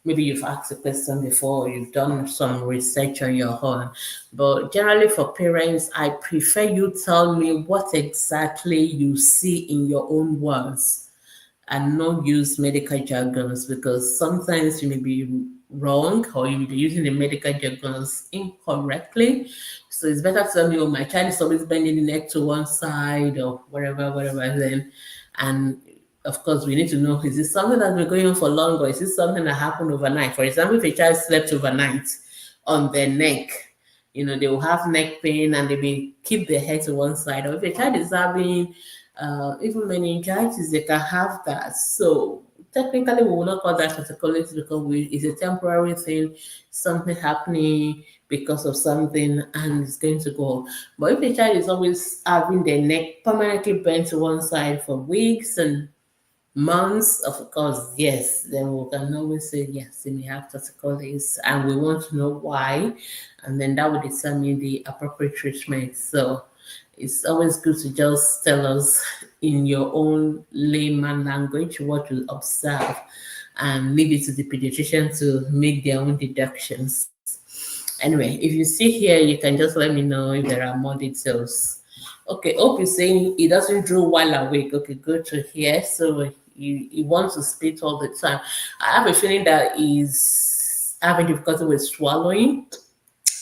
maybe you've asked a question before, or you've done some research on your own. But generally for parents, I prefer you tell me what exactly you see in your own words, and not use medical jargons, because sometimes you may be wrong, or you'll be using the medical jargons incorrectly. So it's better to tell me, oh, my child is always bending the neck to one side or whatever, then. And of course, we need to know, is this something that's been going on for long, or is this something that happened overnight? For example, if a child slept overnight on their neck, they will have neck pain and they will keep their head to one side. Or if a child is having even meningitis, they can have that. So technically, we will not call that torticollis because it's a temporary thing, something happening because of something, and it's going to go. But if a child is always having their neck permanently bent to one side for weeks and months, of course, yes, then we can always say yes, they may have torticollis, and we want to know why, and then that will determine the appropriate treatment. So it's always good to just tell us in your own layman language what you observe and leave it to the pediatrician to make their own deductions. Anyway, if you see here, you can just let me know if there are more details. Okay, hope you're saying he doesn't drool while awake. Okay, good to hear. So he wants to spit all the time. I have a feeling that he's having difficulty with swallowing,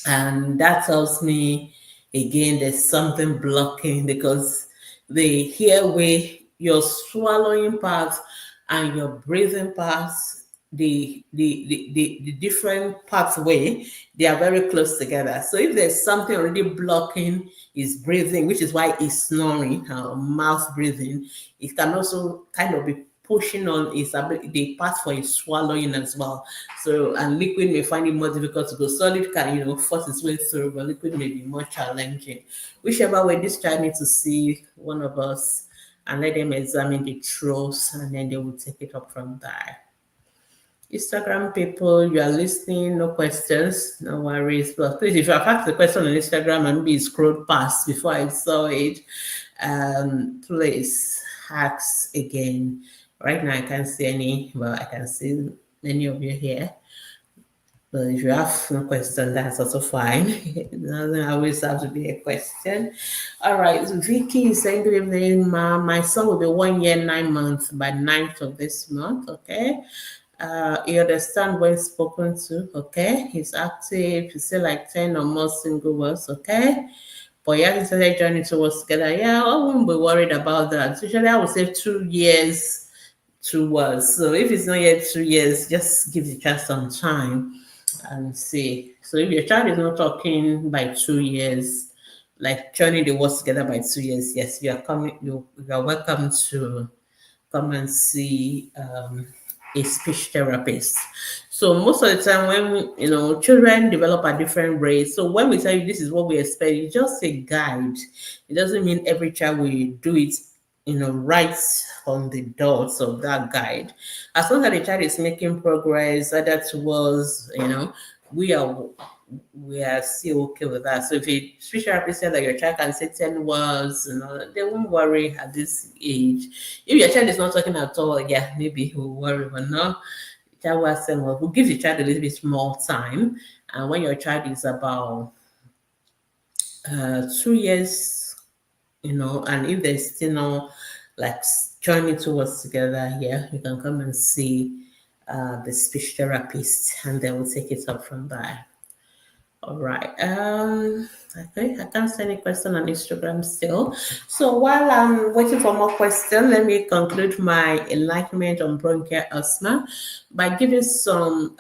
and that tells me again there's something blocking, because the airway, your swallowing part and your breathing parts, the different pathway, they are very close together. So if there's something already blocking his breathing, which is why he's snoring, mouth breathing, it can also kind of be pushing on his ability, the path for his swallowing as well. So, and liquid may find it more difficult to go. Solid can, force its way through, but liquid may be more challenging. Whichever way, this child needs to see one of us and let them examine the throats, and then they will take it up from there. Instagram people, you are listening, no questions, no worries. But please, if you have asked the question on Instagram and maybe scrolled past before I saw it, please ask again. Right now, I can't see any, but I can see many of you here. So if you have no question, that's also fine. It doesn't always have to be a question. All right, so Vicky is saying, good evening, ma. My son will be 1 year, 9 months by 9th of this month, okay? You understand when spoken to, okay? He's active, you say like 10 or more single words, okay? But yeah, he started joining towards together. Yeah, I wouldn't be worried about that. Usually I would say 2 years, 2 words. So if it's not yet 2 years, just give the child some time and see. So if your child is not talking by 2 years, like joining the words together by 2 years, yes, you are welcome to come and see a speech therapist. So most of the time when children develop at different rates, so when we tell you this is what we expect, it's just a guide. It doesn't mean every child will do it right on the dots of that guide. As long as the child is making progress, either towards, we are we are still okay with that. So if a speech therapist said that your child can say 10 words, they won't worry at this age. If your child is not talking at all, yeah, maybe he'll worry, but no. The child was saying, well, we'll give the child a little bit more time. And when your child is about 2 years, and if there's still no like joining towards together, yeah, you can come and see the speech therapist, and they will take it up from there. All right. Okay, I can't see any question on Instagram still. So while I'm waiting for more questions, let me conclude my enlightenment on bronchial asthma by giving some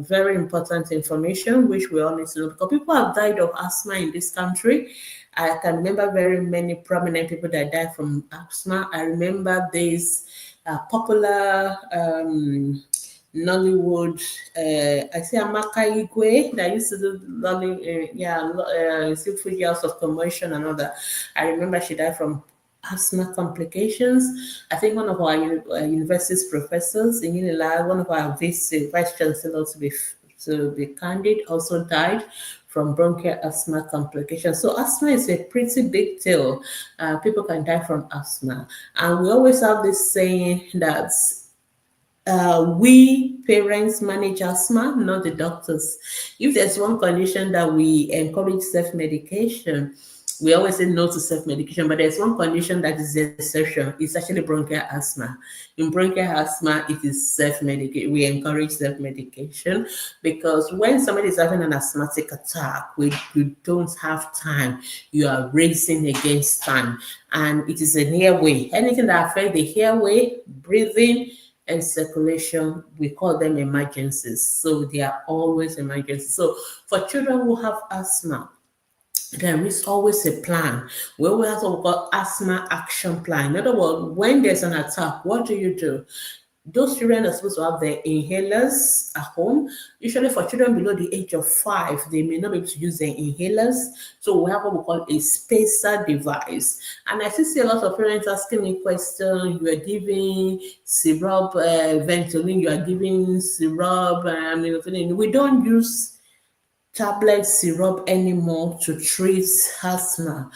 very important information which we all need to know, because people have died of asthma in this country. I can remember very many prominent people that died from asthma. I remember this popular Nollywood. I see Amaka Igwe that used to do Silver House of Commotion and all that. I remember she died from asthma complications. I think one of our university's professors in Unila, one of our vice chancellors to be candid, also died from bronchial asthma complications. So asthma is a pretty big deal. People can die from asthma. And we always have this saying that we parents manage asthma, not the doctors. If there's one condition that we encourage self-medication, we always say no to self-medication, but there's one condition that is the exception. It's actually bronchial asthma. In bronchial asthma, it is self-medication. We encourage self-medication because when somebody is having an asthmatic attack, you don't have time. You are racing against time. And it is an airway. Anything that affects the airway, breathing, and circulation, we call them emergencies. So they are always emergencies. So for children who have asthma, there is always a plan. We always have what we call asthma action plan. In other words, when there's an attack, what do? Those children are supposed to have their inhalers at home. Usually for children below the age of 5, they may not be able to use their inhalers. So we have what we call a spacer device. And I still see a lot of parents asking me questions. You are giving syrup, Ventolin, you are giving syrup, we don't use tablet syrup anymore to treat asthma,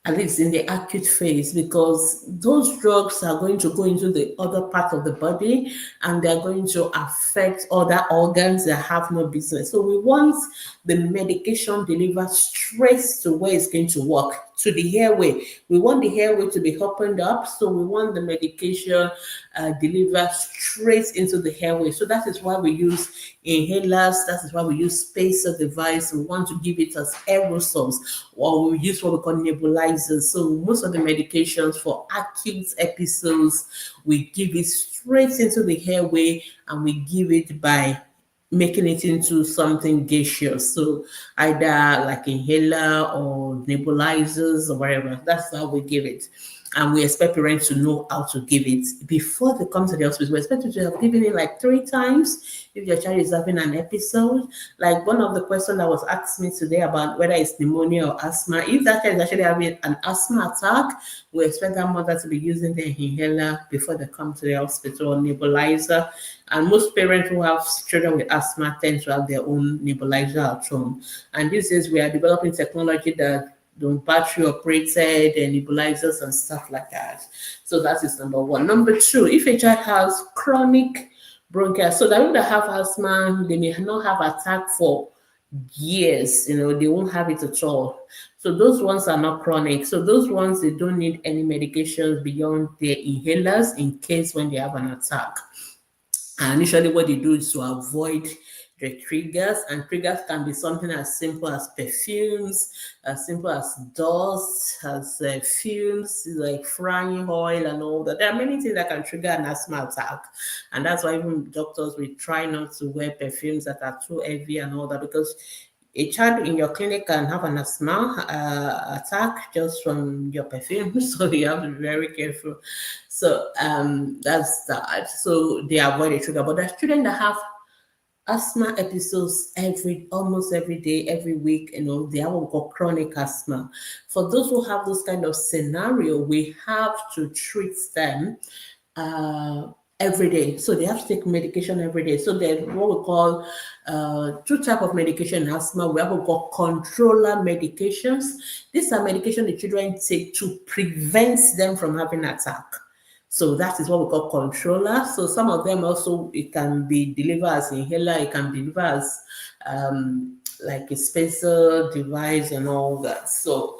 at least in the acute phase, because those drugs are going to go into the other part of the body and they're going to affect other organs that have no business. So we want the medication delivered straight to where it's going to work, to the airway. We want the airway to be opened up, so we want the medication delivered straight into the airway. So that is why we use inhalers, that is why we use spacer device. We want to give it as aerosols, or we use what we call nebulizers. So most of the medications for acute episodes, we give it straight into the airway, and we give it by making it into something gaseous. So either like inhaler or nebulizers or whatever. That's how we give it. And we expect parents to know how to give it before they come to the hospital. We expect you to have given it like 3 times if your child is having an episode. Like one of the questions that was asked me today about whether it's pneumonia or asthma, if that child is actually having an asthma attack, we expect that mother to be using the inhaler before they come to the hospital, or nebulizer. And most parents who have children with asthma tend to have their own nebulizer at home. And these days we are developing technology that battery operated and nebulizers and stuff like that. So that is number one. Number two, if a child has chronic bronchial, so that people that have asthma, they may not have attack for years, they won't have it at all. So those ones are not chronic. So those ones, they don't need any medications beyond their inhalers in case when they have an attack. And usually what they do is to avoid the triggers, and triggers can be something as simple as perfumes, as simple as dust, as fumes, like frying oil and all that. There are many things that can trigger an asthma attack. And that's why even doctors will try not to wear perfumes that are too heavy and all that, because a child in your clinic can have an asthma attack just from your perfume. So you have to be very careful. So that's that. So they avoid a trigger. But there's children that have asthma episodes almost every day, every week. They have what we call chronic asthma. For those who have those kind of scenario, we have to treat them every day. So they have to take medication every day. So there's what we call 2 type of medication in asthma. We have what we call controller medications. These are medication the children take to prevent them from having attack. So that is what we call controller. So some of them also, it can be delivered as inhaler, it can be delivered as like a spacer device and all that. So,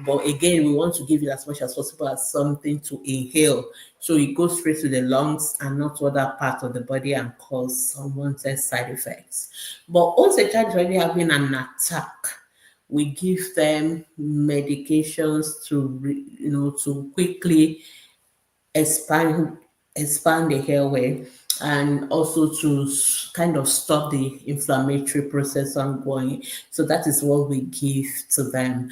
but again, we want to give it as much as possible as something to inhale. So it goes straight to the lungs and not to other parts of the body and cause unwanted side effects. But once a child is already having an attack, we give them medications to quickly expand the airway, and also to kind of stop the inflammatory process ongoing. So that is what we give to them.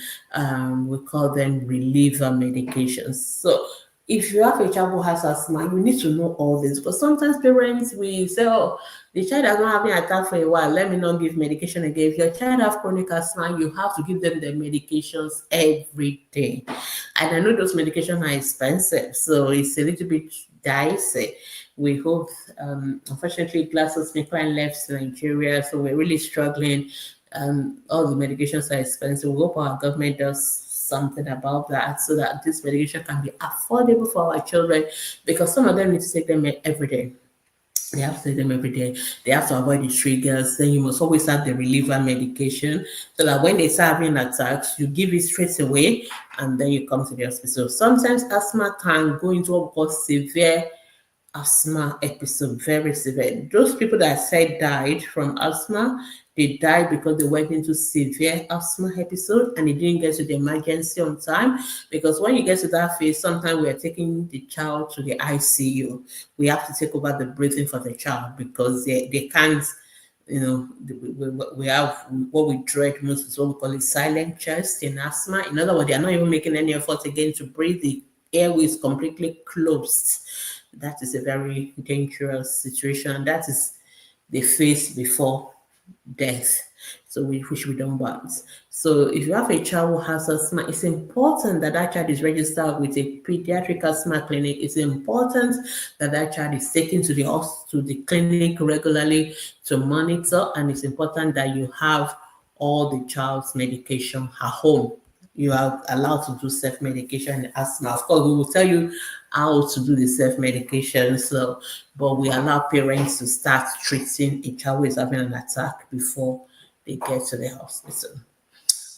We call them reliever medications. So if you have a child who has asthma, you need to know all this, because sometimes parents will say, oh, the child has not having an attack for a while, let me not give medication again. If your child has chronic asthma, you have to give them the medications every day. And I know those medications are expensive, so it's a little bit dicey. We hope, unfortunately, GlaxoSmithKline left Nigeria, so we're really struggling. All the medications are expensive. We hope our government does something about that so that this medication can be affordable for our children, because some of them need to take them every day. They have to take them every day. They have to avoid the triggers. Then you must always have the reliever medication so that when they start having attacks, you give it straight away and then you come to the hospital. Sometimes asthma can go into what we call severe asthma episode, very severe. Those people that I said died from asthma, they died because they went into severe asthma episode and they didn't get to the emergency on time. Because when you get to that phase, sometimes we are taking the child to the ICU. We have to take over the breathing for the child because they can't, we have what we dread most is what we call a silent chest in asthma. In other words, they are not even making any effort again to breathe. The airway is completely closed. That is a very dangerous situation. That is the phase before death. So which we don't want. So if you have a child who has asthma, it's important that that child is registered with a pediatric asthma clinic. It's important that that child is taken to the clinic regularly to monitor, and it's important that you have all the child's medication at home. You are allowed to do self-medication in asthma. Of course, we will tell you how to do the self-medication. So, but we allow parents to start treating a child who is having an attack before they get to the hospital.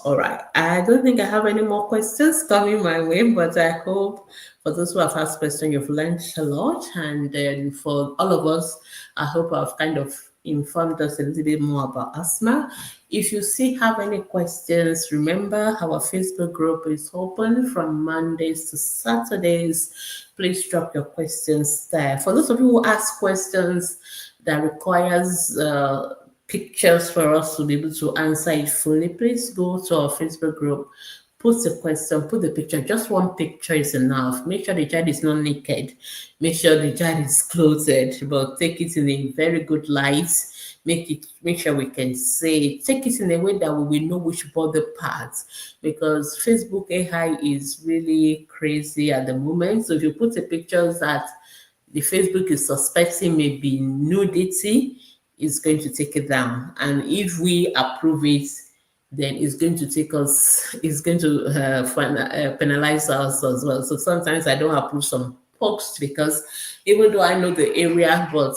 All right. I don't think I have any more questions coming my way, but I hope for those who have asked questions, you've learned a lot. And then for all of us, I hope I've kind of informed us a little bit more about asthma. If you still have any questions, remember our Facebook group is open from Mondays to Saturdays. Please drop your questions there. For those of you who ask questions that requires pictures for us to be able to answer it fully, please go to our Facebook group, put the question, put the picture. Just one picture is enough. Make sure the child is not naked. Make sure the child is clothed, but take it in a very good light. Make sure we can say, take it in a way that we will know which body parts, because Facebook AI is really crazy at the moment. So if you put the pictures that the Facebook is suspecting may be nudity, is going to take it down. And if we approve it, then it's going to take us, it's going to penalize us as well. So sometimes I don't approve some posts because even though I know the area, but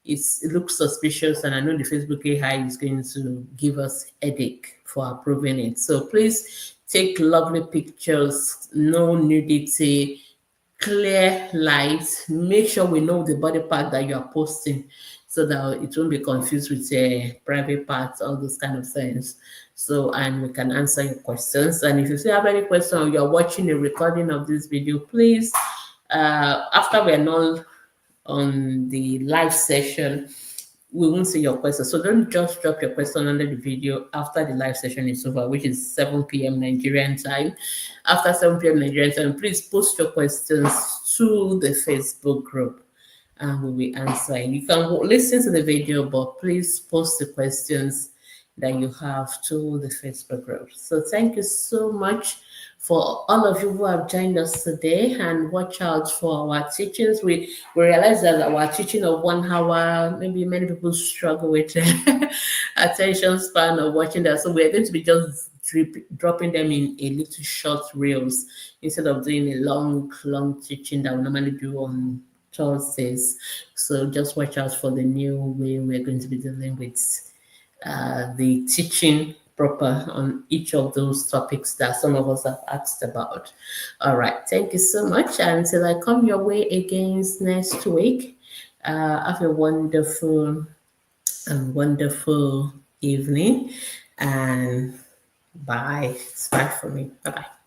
it looks suspicious and I know the Facebook AI is going to give us headache for approving it. So please take lovely pictures, no nudity, clear light. Make sure we know the body part that you are posting so that it won't be confused with private parts, all those kind of things. So, and we can answer your questions. And if you still have any question or you're watching a recording of this video, please, after we're not on the live session, we won't see your question. So don't just drop your question under the video after the live session is over, which is 7 p.m. Nigerian time. After 7 p.m. Nigerian time, please post your questions to the Facebook group and we will answer. You can listen to the video, but please post the questions that you have to the Facebook group. So thank you so much for all of you who have joined us today, and watch out for our teachings. We realize that our teaching of 1 hour, maybe many people struggle with attention span of watching that. So we're going to be just dropping them in a little short reels instead of doing a long teaching that we normally do on Thursdays. So just watch out for the new way we're going to be dealing with the teaching proper on each of those topics that some of us have asked about. All right, thank you so much. Until I come your way again next week, have a wonderful evening, and bye. It's bye for me. Bye bye.